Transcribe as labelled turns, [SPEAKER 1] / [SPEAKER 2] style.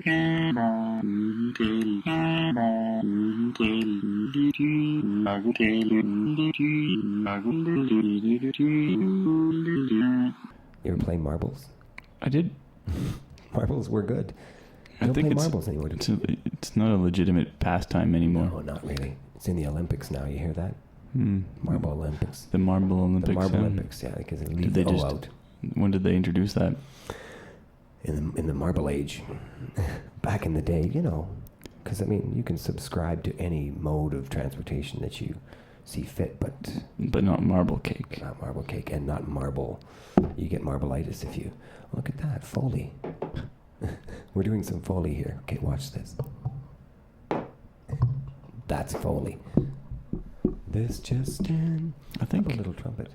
[SPEAKER 1] You ever play marbles?
[SPEAKER 2] I did.
[SPEAKER 1] Marbles were good.
[SPEAKER 2] I
[SPEAKER 1] Don't
[SPEAKER 2] think
[SPEAKER 1] play marbles anymore.
[SPEAKER 2] it's not a legitimate pastime anymore.
[SPEAKER 1] No, not really. It's in the Olympics now. You hear that? Marble Olympics.
[SPEAKER 2] The Marble Olympics.
[SPEAKER 1] The Marble Olympics, yeah, because they leave the O out.
[SPEAKER 2] When did they introduce that?
[SPEAKER 1] In the Marble Age, back in the day, because you can subscribe to any mode of transportation that you see fit, but
[SPEAKER 2] not marble cake.
[SPEAKER 1] Not marble cake, and not marble. You get marbleitis if you look at that Foley. We're doing some Foley here. Okay, watch this. That's Foley. This just in.
[SPEAKER 2] I think
[SPEAKER 1] a little trumpet.